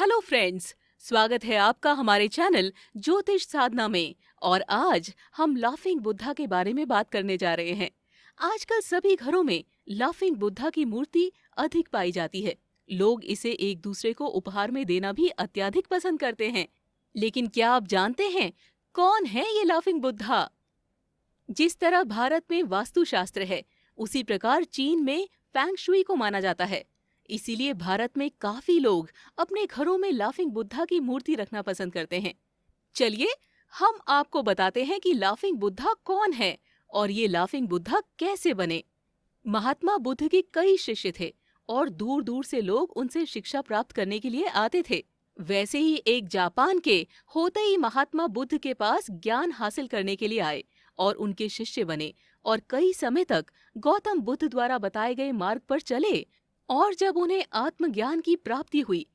Hello friends, स्वागत है आपका हमारे चैनल ज्योतिष साधना में। और आज हम लाफिंग बुद्धा के बारे में बात करने जा रहे हैं। आजकल सभी घरों में लाफिंग बुद्धा की मूर्ति अधिक पाई जाती है। लोग इसे एक दूसरे को उपहार में देना भी अत्यधिक पसंद करते हैं। लेकिन क्या आप जानते हैं कौन है ये लाफिंग बुद्धा? जिस तरह भारत में वास्तुशास्त्र है, उसी प्रकार चीन में फेंग शुई को माना जाता है। इसीलिए भारत में काफी लोग अपने घरों में लाफिंग बुद्धा की मूर्ति रखना पसंद करते हैं। चलिए हम आपको बताते हैं कि लाफिंग बुद्धा कौन है और ये लाफिंग बुद्धा कैसे बने। महात्मा बुद्ध के कई शिष्य थे और दूर दूर से लोग उनसे शिक्षा प्राप्त करने के लिए आते थे। वैसे ही एक जापान के होते ही महात्मा बुद्ध के पास ज्ञान हासिल करने के लिए आए और उनके शिष्य बने और कई समय तक गौतम बुद्ध द्वारा बताए गए मार्ग पर चले। और जब उन्हें आत्मज्ञान की प्राप्ति हुई,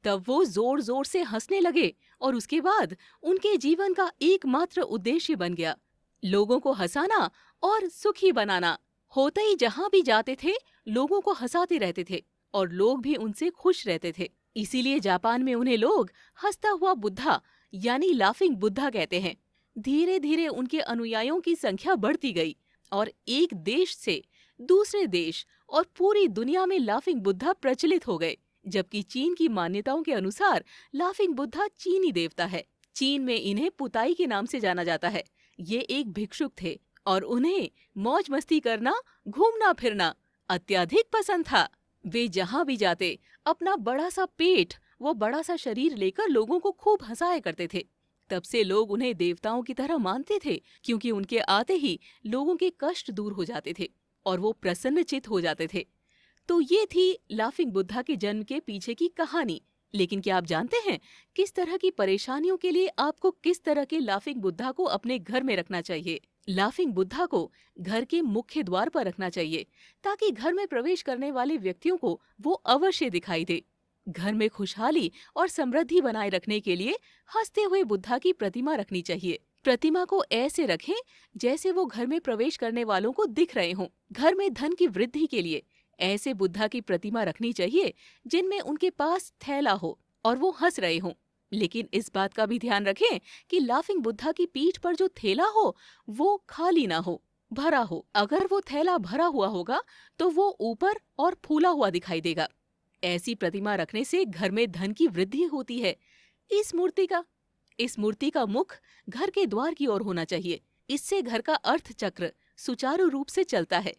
तब वो जोर जोर से हंसने लगे और उसके बाद उनके जीवन का एकमात्र उद्देश्य बन गया लोगों को हंसाना और सुखी बनाना। होते ही जहाँ भी जाते थे, लोगों को हंसाते रहते थे और लोग भी उनसे खुश रहते थे। इसीलिए जापान में उन्हें लोग हंसता हुआ बुद्धा यानी लाफिंग बुद्धा कहते हैं। धीरे धीरे उनके अनुयायियों की संख्या बढ़ती गई और एक देश से दूसरे देश और पूरी दुनिया में लाफिंग बुद्धा प्रचलित हो गए। जबकि चीन की मान्यताओं के अनुसार लाफिंग बुद्धा चीनी देवता है। चीन में इन्हें पुताई के नाम से जाना जाता है। ये एक भिक्षुक थे और उन्हें मौज मस्ती करना, घूमना फिरना अत्यधिक पसंद था। वे जहाँ भी जाते अपना बड़ा सा पेट वो बड़ा सा शरीर लेकर लोगों को खूब हंसाया करते थे। तब से लोग उन्हें देवताओं की तरह मानते थे, क्योंकि उनके आते ही लोगों के कष्ट दूर हो जाते थे और वो प्रसन्नचित्त हो जाते थे। तो ये थी लाफिंग बुद्धा के जन्म के पीछे की कहानी। लेकिन क्या आप जानते हैं किस तरह की परेशानियों के लिए आपको किस तरह के लाफिंग बुद्धा को अपने घर में रखना चाहिए? लाफिंग बुद्धा को घर के मुख्य द्वार पर रखना चाहिए, ताकि घर में प्रवेश करने वाले व्यक्तियों को वो अवश्य दिखाई दे। घर में खुशहाली और समृद्धि बनाए रखने के लिए हंसते हुए बुद्धा की प्रतिमा रखनी चाहिए। प्रतिमा को ऐसे रखें जैसे वो घर में प्रवेश करने वालों को दिख रहे हों। घर में धन की वृद्धि के लिए ऐसे बुद्धा की प्रतिमा रखनी चाहिए जिनमें उनके पास थैला हो और वो हंस रहे हों। लेकिन इस बात का भी ध्यान रखें कि लाफिंग बुद्धा की पीठ पर जो थैला हो वो खाली ना हो, भरा हो। अगर वो थैला भरा हुआ होगा तो वो ऊपर और फूला हुआ दिखाई देगा। ऐसी प्रतिमा रखने से घर में धन की वृद्धि होती है। इस मूर्ति का मुख घर के द्वार की ओर होना चाहिए। इससे घर का अर्थ चक्र सुचारू रूप से चलता है।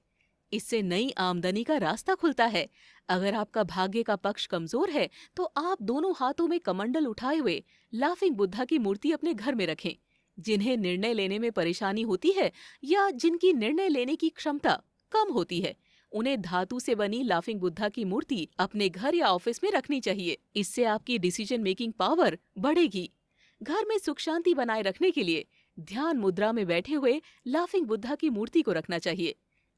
इससे नई आमदनी का रास्ता खुलता है। अगर आपका भाग्य का पक्ष कमजोर है तो आप दोनों हाथों में कमंडल उठाए हुए लाफिंग बुद्धा की मूर्ति अपने घर में रखें। जिन्हें निर्णय लेने में परेशानी होती है या जिनकी निर्णय लेने की क्षमता कम होती है, उन्हें धातु से बनी लाफिंग बुद्धा की मूर्ति अपने घर या ऑफिस में रखनी चाहिए। इससे आपकी डिसीजन मेकिंग पावर बढ़ेगी। घर में सुख शांति बनाए रखने के लिए ध्यान मुद्रा में बैठे हुए लाफिंग बुद्धा की मूर्ति को रखना चाहिए।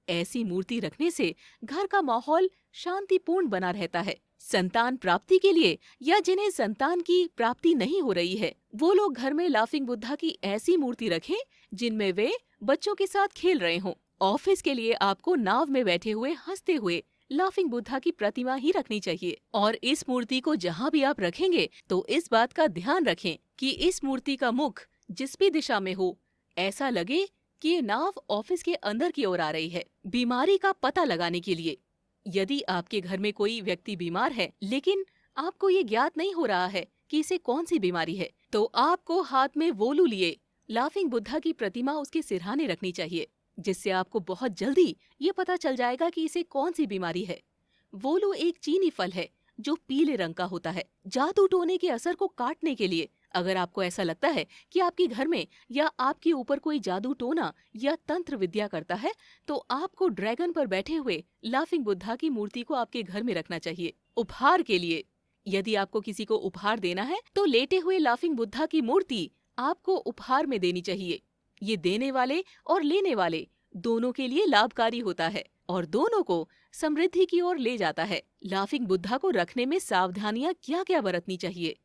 ऐसी मूर्ति रखने से घर का माहौल शांतिपूर्ण बना रहता है। संतान प्राप्ति के लिए या जिन्हें संतान की प्राप्ति नहीं हो रही है, वो लोग घर में लाफिंग बुद्धा की ऐसी मूर्ति रखें जिनमें वे बच्चों के साथ खेल रहे हों। ऑफिस के लिए आपको नाव में बैठे हुए हंसते हुए लाफिंग बुद्धा की प्रतिमा ही रखनी चाहिए। और इस मूर्ति को जहाँ भी आप रखेंगे तो इस बात का ध्यान रखें कि इस मूर्ति का मुख जिस भी दिशा में हो, ऐसा लगे कि ये नाव ऑफिस के अंदर की ओर आ रही है। बीमारी का पता लगाने के लिए, यदि आपके घर में कोई व्यक्ति बीमार है लेकिन आपको ये ज्ञात नहीं हो रहा है कि इसे कौन सी बीमारी है, तो आपको हाथ में वोलू लिए लाफिंग बुद्धा की प्रतिमा उसके सिरहाने रखनी चाहिए, जिससे आपको बहुत जल्दी ये पता चल जाएगा कि इसे कौन सी बीमारी है। वोलू एक चीनी फल है जो पीले रंग का होता है। जादू टोने के असर को काटने के लिए अगर आपको ऐसा लगता है कि आपके घर में या आपके ऊपर कोई जादू टोना या तंत्र विद्या करता है, तो आपको ड्रैगन पर बैठे हुए लाफिंग बुद्धा की मूर्ति को आपके घर में रखना चाहिए। उपहार के लिए, यदि आपको किसी को उपहार देना है तो लेटे हुए लाफिंग बुद्धा की मूर्ति आपको उपहार में देनी चाहिए। ये देने वाले और लेने वाले दोनों के लिए लाभकारी होता है और दोनों को समृद्धि की ओर ले जाता है। लाफिंग बुद्धा को रखने में सावधानियां क्या क्या बरतनी चाहिए?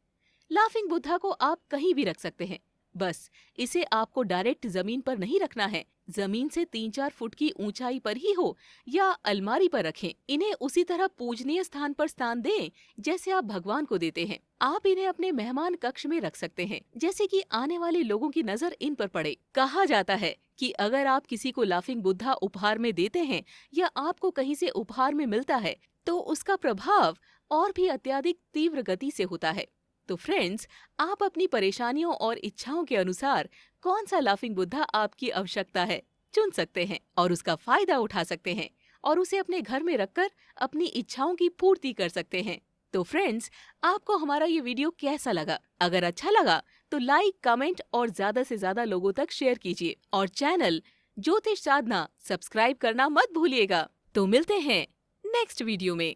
लाफिंग बुद्धा को आप कहीं भी रख सकते हैं, बस इसे आपको डायरेक्ट जमीन पर नहीं रखना है, जमीन से 3-4 फुट की ऊंचाई पर ही हो या अलमारी पर रखें। इन्हें उसी तरह पूजनीय स्थान पर स्थान दें जैसे आप भगवान को देते हैं। आप इन्हें अपने मेहमान कक्ष में रख सकते हैं, जैसे कि आने वाले लोगों की नजर इन पर पड़े। कहा जाता है कि अगर आप किसी को लाफिंग बुद्धा उपहार में देते हैं या आपको कहीं से उपहार में मिलता है तो उसका प्रभाव और भी अत्यधिक तीव्र गति से होता है। तो फ्रेंड्स, आप अपनी परेशानियों और इच्छाओं के अनुसार कौन सा लाफिंग बुद्धा आपकी आवश्यकता है चुन सकते हैं और उसका फायदा उठा सकते हैं और उसे अपने घर में रखकर अपनी इच्छाओं की पूर्ति कर सकते हैं। तो फ्रेंड्स, आपको हमारा ये वीडियो कैसा लगा? अगर अच्छा लगा तो लाइक, कमेंट और ज्यादा से ज्यादा लोगों तक शेयर कीजिए और चैनल ज्योतिष साधना सब्सक्राइब करना मत भूलिएगा। तो मिलते हैं नेक्स्ट वीडियो में।